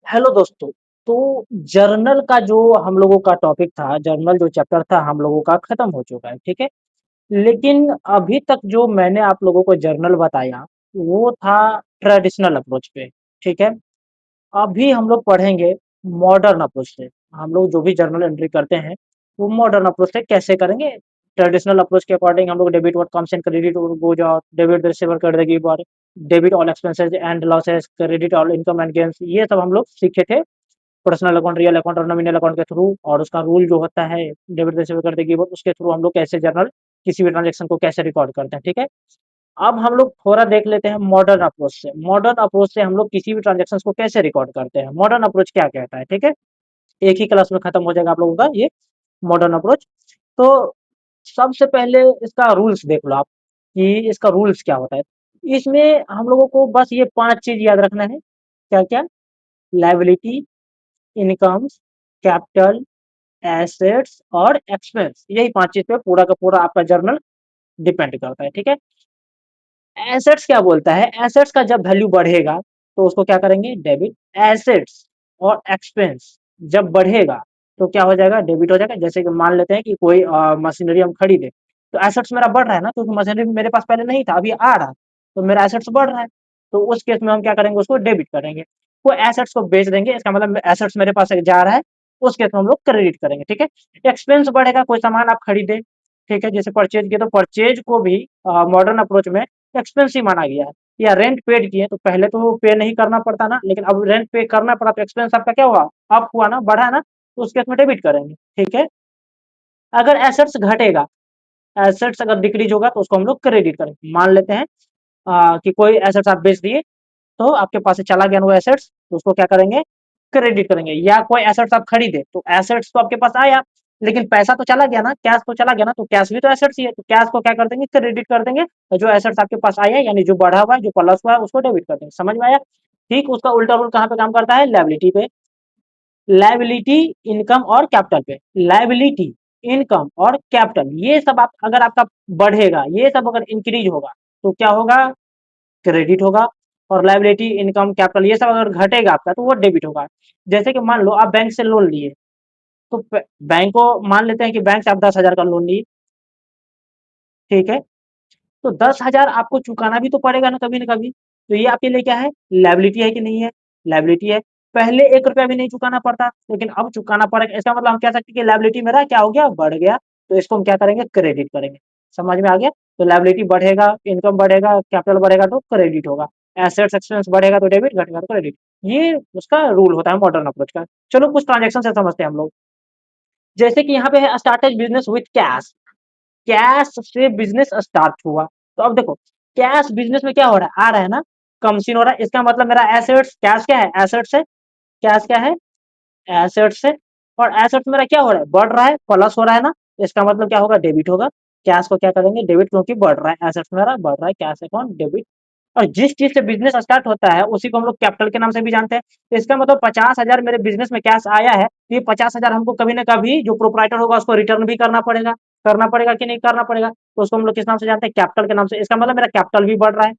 Hello दोस्तों। तो journal का जो हम लोगों का टॉपिक था, जर्नल जो चैप्टर था हम लोगों का खत्म हो चुका है, ठीक है। लेकिन अभी तक जो मैंने आप लोगों को जर्नल बताया वो था ट्रेडिशनल अप्रोच पे, ठीक है। अभी हम लोग पढ़ेंगे मॉडर्न अप्रोच से। हम लोग जो भी जर्नल एंट्री करते हैं वो मॉडर्न अप्रोच से कैसे करेंगे। ट्रेडिशनल अप्रोच के अकॉर्डिंग हम लोग debit what comes in, credit goes out, debit the receiver कर देगी बार, debit all expenses and losses, credit all income and gains, ये सब हम लोग सीखे थे पर्सनल अकाउंट, रियल अकाउंट और नॉमिनल अकाउंट के थ्रू। और उसका रूल जो होता है डेबिट रिसीवर कर देगी उसके थ्रू हम लोग कैसे जर्नल किसी भी ट्रांजेक्शन को कैसे रिकॉर्ड करते हैं, ठीक है। अब हम लोग थोड़ा देख लेते हैं मॉडर्न अप्रोच से। मॉडर्न अप्रोच से हम लोग किसी भी ट्रांजेक्शन को कैसे रिकॉर्ड करते हैं, मॉडर्न अप्रोच क्या कहता है, ठीक है। एक ही क्लास में खत्म हो जाएगा आप लोगों का ये मॉडर्न अप्रोच। तो सबसे पहले इसका रूल्स देख लो आप कि इसका रूल्स क्या होता है। इसमें हम लोगों को बस ये 5 चीज याद रखना है। क्या क्या? लायबिलिटी, इनकम्स, कैपिटल, एसेट्स और एक्सपेंस, यही 5 चीज पे पूरा का पूरा आपका जर्नल डिपेंड करता है, ठीक है। एसेट्स क्या बोलता है? एसेट्स का जब वैल्यू बढ़ेगा तो उसको क्या करेंगे? डेबिट। एसेट्स और एक्सपेंस जब बढ़ेगा तो क्या हो जाएगा? डेबिट हो जाएगा। जैसे कि मान लेते हैं कि कोई मशीनरी हम खरीदे, तो एसेट्स मेरा बढ़ रहा है ना, क्योंकि मशीनरी मेरे पास पहले नहीं था, अभी आ रहा, तो मेरा एसेट्स बढ़ रहा है। तो उस केस में हम क्या करेंगे? उसको डेबिट करेंगे। वो एसेट्स को बेच देंगे, इसका मतलब एसेट्स मेरे पास से जा रहा है, उस केस में हम लोग क्रेडिट करेंगे, ठीक है। एक्सपेंस बढ़ेगा, कोई सामान आप खरीदे, ठीक है, जैसे परचेज किए, तो परचेज को भी मॉडर्न अप्रोच में एक्सपेंसिव माना गया है। या रेंट पेड किए तो पहले तो पे नहीं करना पड़ता ना, लेकिन अब रेंट पे करना पड़ा तो एक्सपेंस आपका क्या हुआ? अप हुआ ना, बढ़ा ना, तो उस केस में डेबिट करेंगे, ठीक है। अगर एसेट्स घटेगा, एसेट्स अगर डिक्रीज होगा तो उसको हम लोग क्रेडिट करेंगे। मान लेते हैं कि कोई एसेट्स आप बेच दिए, तो आपके पास से चला गया वो एसेट्स, तो उसको क्या करेंगे? क्रेडिट करेंगे। या कोई एसेट्स आप खरीदे, तो एसेट्स तो आपके पास आया, लेकिन पैसा तो चला गया ना, कैश तो चला गया ना, तो कैश भी तो एसेट्स ही है, तो कैश को क्या कर देंगे? क्रेडिट कर देंगे। और जो एसेट्स आपके पास आया यानी जो बढ़ा हुआ है, जो प्लस हुआ है, उसको डेबिट कर देंगे। समझ में आया? ठीक उसका उल्टा रूल कहाँ पे काम करता है? लायबिलिटी पे। लायबिलिटी, इनकम और कैपिटल पे। लायबिलिटी, इनकम और कैपिटल, ये सब आप अगर आपका बढ़ेगा, ये सब अगर इंक्रीज होगा तो क्या होगा? क्रेडिट होगा। और लायबिलिटी, इनकम, कैपिटल ये सब अगर घटेगा आपका तो वो डेबिट होगा। जैसे कि मान लो आप बैंक से लोन लिए, तो बैंक को मान लेते हैं कि बैंक से आप 10,000 का लोन लिए, ठीक है। तो 10,000 आपको चुकाना भी तो पड़ेगा ना कभी ना कभी। तो ये आपके लिए क्या है? लायबिलिटी है कि नहीं है? लायबिलिटी है। पहले 1 रुपया भी नहीं चुकाना पड़ता, लेकिन अब चुकाना पड़ेगा। इसका मतलब हम कह सकते हैं कि लायबिलिटी मेरा क्या हो गया? बढ़ गया। तो इसको हम क्या करेंगे? क्रेडिट करेंगे। समझ में आ गया? तो लायबिलिटी बढ़ेगा, इनकम बढ़ेगा, कैपिटल बढ़ेगा तो क्रेडिट होगा। एसेट्स एक्सपेंस बढ़ेगा तो डेबिट, घटेगा तो क्रेडिट। ये उसका रूल होता है मॉडर्न अप्रोच का। चलो कुछ ट्रांजेक्शन से समझते हैं हम लोग। जैसे कि यहाँ पे है started business with cash. Cash से बिजनेस स्टार्ट हुआ। तो अब देखो, कैश बिजनेस में क्या हो रहा है? आ रहा है ना, कमसिन हो रहा है। इसका मतलब मेरा एसेट्स, कैश क्या है? एसेट्स है। कैश क्या है? एसेट्स है। और एसेट्स मेरा क्या हो रहा है? बढ़ रहा है, प्लस हो रहा है ना। इसका मतलब क्या होगा? डेबिट होगा। कैश को क्या करेंगे? डेबिट, क्योंकि बढ़ रहा है, एसेट्स मेरा बढ़ रहा है, कैश अकाउंट डेबिट। और जिस चीज से बिजनेस स्टार्ट होता है उसी को हम लोग कैपिटल के नाम से भी जानते हैं। तो इसका मतलब 50,000 मेरे बिजनेस में कैश आया है, तो ये 50,000 हमको कभी ना कभी जो प्रोपराइटर होगा उसको रिटर्न भी करना पड़ेगा। करना पड़ेगा कि नहीं करना पड़ेगा? तो उसको हम लोग किस नाम से जानते हैं? कैपिटल के नाम से। इसका मतलब मेरा कैपिटल भी बढ़ रहा है।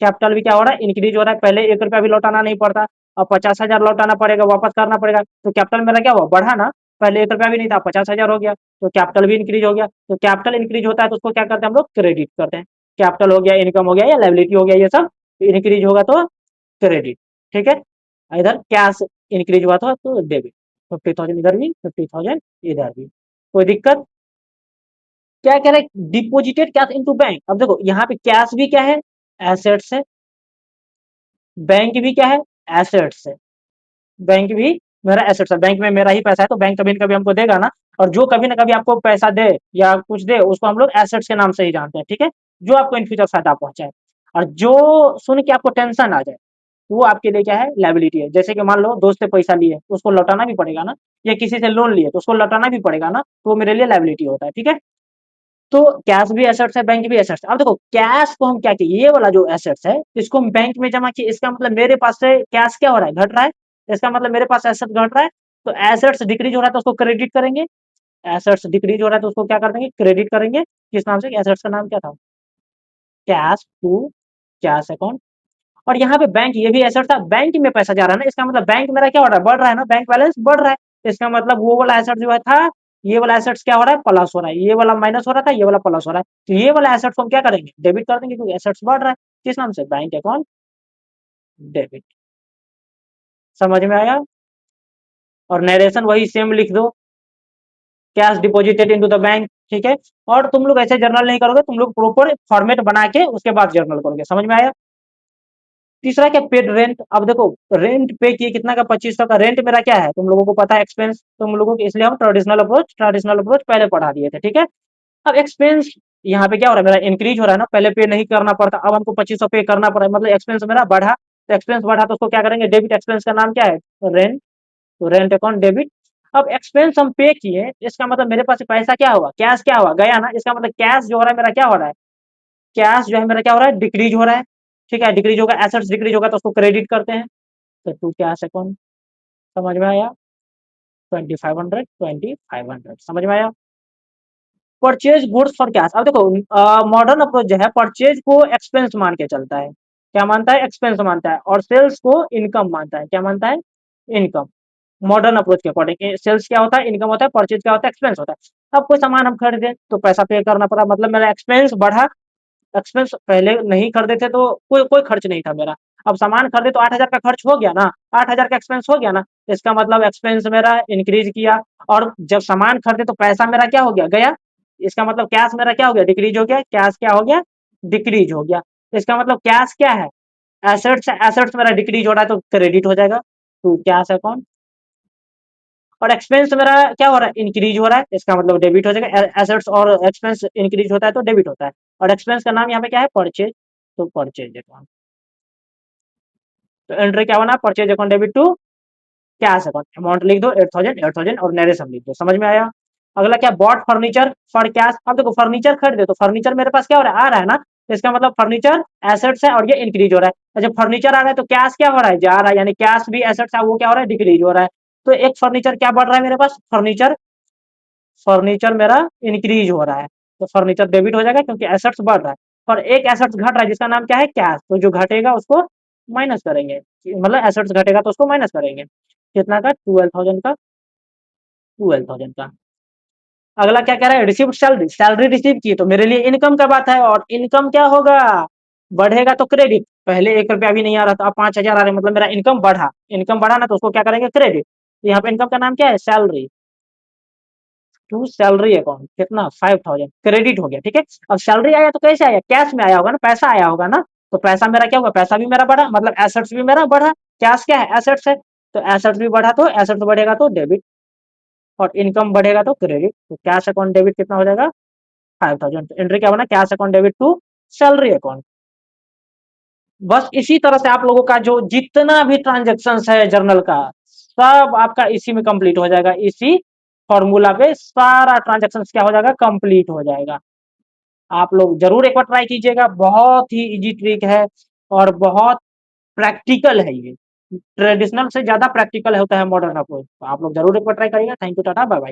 कैपिटल भी क्या हो रहा है? इंक्रीज हो रहा है। पहले 1 रुपया भी लौटाना नहीं पड़ता, अब 50,000 लौटाना पड़ेगा, वापस करना पड़ेगा। तो कैपिटल मेरा क्या हुआ? बढ़ा ना। पहले 1 रुपया भी नहीं था, 50,000 हो गया, तो कैपिटल भी इंक्रीज हो गया। तो कैपिटल इंक्रीज होता है तो उसको क्या करते हैं हम लोग? क्रेडिट करते हैं। कैपिटल हो गया, इनकम हो गया या लायबिलिटी हो गया, ये सब इंक्रीज होगा तो क्रेडिट, ठीक है। इधर कैश इंक्रीज हुआ था तो डेबिट। 50,000 इधर भी, 50,000 इधर भी। कोई दिक्कत? क्या कह रहे हैं? Deposited cash into bank. अब देखो यहाँ पे कैश भी क्या है? एसेट्स है। बैंक भी क्या है? एसेट्स है। बैंक भी मेरा एसेट्स है। बैंक में मेरा ही पैसा है, तो बैंक कभी ना कभी हमको देगा ना। और जो कभी ना कभी आपको पैसा दे या कुछ दे, उसको हम लोग एसेट्स के नाम से ही जानते हैं, ठीक है। जो आपको इन फ्यूचर फायदा पहुंचाए। और जो सुन के आपको टेंशन आ जाए, वो आपके लिए क्या है? लायबिलिटी है। जैसे कि मान लो दोस्त से पैसा लिए तो उसको लौटाना भी पड़ेगा ना, या किसी से लोन लिए तो उसको लौटाना भी पड़ेगा ना, तो वो मेरे लिए लायबिलिटी होता है, ठीक है। तो कैश भी एसेट्स है, बैंक भी एसेट्स है। अब देखो कैश को हम क्या किए, ये वाला जो एसेट्स है इसको हम बैंक में जमा किए। इसका मतलब मेरे पास से कैश क्या हो रहा है? घट रहा है। इसका मतलब मेरे पास एसेट घट रहा है। तो एसेट्स डिक्रीज हो रहा है तो उसको क्रेडिट करेंगे। एसेट्स डिक्रीज हो रहा है तो उसको क्या कर देंगे? क्रेडिट करेंगे। किस नाम से? एसेट्स का नाम क्या था? Cash to cash account. और यहाँ पे बैंक ये भी एसेट था, बैंक में पैसा जा रहा है ना, इसका मतलब बैंक मेरा क्या हो रहा है, बढ़ रहा है ना, बैंक बैलेंस बढ़ रहा है। इसका मतलब वो वाला एसेट जो है था, ये वाला एसेट्स क्या हो रहा है, प्लस हो रहा है, ये वाला माइनस हो रहा था, ये वाला प्लस हो रहा है, तो ये वाला एसेट्स को हम क्या करेंगे, डेबिट कर देंगे, क्योंकि एसेट्स बढ़ रहा है, किस नाम से, बैंक अकाउंट डेबिट। समझ में आया? और नरेशन वही सेम लिख दो, cash deposited into the bank, ठीक है। और तुम लोग ऐसे जर्नल नहीं करोगे, तुम लोग प्रॉपर फॉर्मेट बना के उसके बाद जर्नल करोगे। समझ में आया? तीसरा क्या, पेड रेंट। अब देखो, रेंट पे किए कितना का, 2500 का रेंट मेरा क्या है, तुम लोगों को पता है एक्सपेंस, तुम लोगों को, इसलिए हम ट्रेडिशनल अप्रोच पहले पढ़ा दिए थे, ठीक है। अब एक्सपेंस यहाँ पे क्या हो रहा है, मेरा इंक्रीज हो रहा है ना, पहले पे नहीं करना पड़ता, अब हमको 2500 पे करना पड़ा, मतलब एक्सपेंस मेरा बढ़ा, तो एक्सपेंस बढ़ा तो उसको क्या करेंगे, डेबिट। एक्सपेंस का नाम क्या है, रेंट, तो रेंट अकाउंट डेबिट। अब एक्सपेंस हम पे किए, इसका मतलब मेरे पास पैसा क्या हुआ, कैश क्या हुआ, गया ना, इसका मतलब कैश जो हो रहा है मेरा क्या हो रहा है, कैश जो है मेरा क्या हो रहा है, डिक्रीज हो रहा है, ठीक है, डिक्रीज होगा, एसेट्स डिक्रीज होगा तो उसको क्रेडिट करते हैं, तो टू कैश अकाउंट। समझ में आया? 2500 समझ में आया? Purchase goods for cash. अब देखो, मॉडर्न अप्रोच जो है परचेज को एक्सपेंस मान के चलता है, क्या मानता है, एक्सपेंस मानता है, और सेल्स को इनकम मानता है, क्या मानता है, इनकम। मॉडर्न अप्रोच के अकॉर्डिंग सेल्स क्या होता है, इनकम होता है, परचेज क्या होता है, एक्सपेंस होता है। अब कोई सामान हम खरीदे तो पैसा पे करना पड़ा, मतलब मेरा एक्सपेंस बढ़ा, एक्सपेंस पहले नहीं खरीदे थे तो कोई कोई खर्च नहीं था मेरा, अब सामान खरीदे तो 8,000 का खर्च हो गया ना, 8,000 का एक्सपेंस हो गया ना, इसका मतलब एक्सपेंस मेरा इंक्रीज किया। और जब सामान खरीदे तो पैसा मेरा क्या हो गया, गया, इसका मतलब कैश मेरा क्या हो गया, डिक्रीज हो गया, कैश क्या हो गया, डिक्रीज हो गया। इसका मतलब कैश क्या है, एसेट्स, एसेट्स मेरा डिक्रीज हो रहा है तो क्रेडिट हो जाएगा, तो कैश अकाउंट। और एक्सपेंस मेरा क्या हो रहा है, इंक्रीज हो रहा है, इसका मतलब डेबिट हो जाएगा, एसेट्स और एक्सपेंस इंक्रीज होता है तो डेबिट होता है। और एक्सपेंस का नाम यहाँ पे क्या है, परचेज, तो परचेज अकाउंट। तो एंट्री क्या बना, purchase account debit to cash account. Amount लिख दो 8,000, 8,000 और नरेशन लिख दो। समझ में आया? अगला क्या, बॉट फर्नीचर फॉर कैश। अब देखो फर्नीचर खरीदे तो फर्नीचर मेरे पास क्या हो रहा है, आ रहा है ना, इसका मतलब फर्नीचर एसेट्स है और ये इंक्रीज हो रहा है। जब फर्नीचर आ रहा है तो कैश क्या हो रहा है, जा रहा है, यानी कैश भी एसेट्स है, वो क्या हो रहा है, डिक्रीज हो रहा है। तो एक फर्नीचर क्या बढ़ रहा है मेरे पास, फर्नीचर, फर्नीचर मेरा इंक्रीज हो रहा है, तो फर्नीचर डेबिट हो जाएगा क्योंकि एसेट्स बढ़ रहा है। और एक एसेट्स घट रहा है जिसका नाम क्या है, कैश, तो जो घटेगा उसको माइनस करेंगे, मतलब एसेट्स घटेगा तो उसको माइनस करेंगे। कितना का, 12,000 का, 12,000 का। अगला क्या कह रहा है, रिसीव सैलरी, सैलरी रिसीव की, तो मेरे लिए इनकम का बात है, और इनकम क्या होगा, बढ़ेगा तो क्रेडिट। पहले 1 रुपया भी नहीं आ रहा था, अब 5,000 आ रहे, मतलब मेरा इनकम बढ़ा, इनकम बढ़ा ना तो उसको क्या करेंगे, क्रेडिट। तो यहाँ पे इनकम का नाम क्या है, सैलरी, टू सैलरी अकाउंट, कितना, 5,000 क्रेडिट हो गया, ठीक है। अब सैलरी आया तो कैसे आया, कैश में आया होगा ना, पैसा आया होगा ना, तो पैसा मेरा क्या होगा, पैसा भी मेरा बढ़ा, मतलब एसेट्स भी मेरा बढ़ा, कैश क्या है, एसेट्स है, तो एसेट्स भी बढ़ा, तो एसेट्स बढ़ेगा तो डेबिट, और इनकम बढ़ेगा तो क्रेडिट, तो कैश अकाउंट डेबिट कितना हो जाएगा, 5,000। तो एंट्री क्या बना, cash account debit to salary account. बस इसी तरह से आप लोगों का जो जितना भी ट्रांजेक्शन है जर्नल का, सब आपका इसी में कंप्लीट हो जाएगा, इसी फॉर्मूला पे सारा ट्रांजेक्शन क्या हो जाएगा, कंप्लीट हो जाएगा। आप लोग जरूर एक बार ट्राई कीजिएगा, बहुत ही इजी ट्रिक है और बहुत प्रैक्टिकल है ये, ट्रेडिशनल से ज्यादा प्रैक्टिकल होता है मॉडर्न अप्रोच। तो आप लोग जरूर एक बार ट्राई करिएगा। Thank you, tata, bye bye.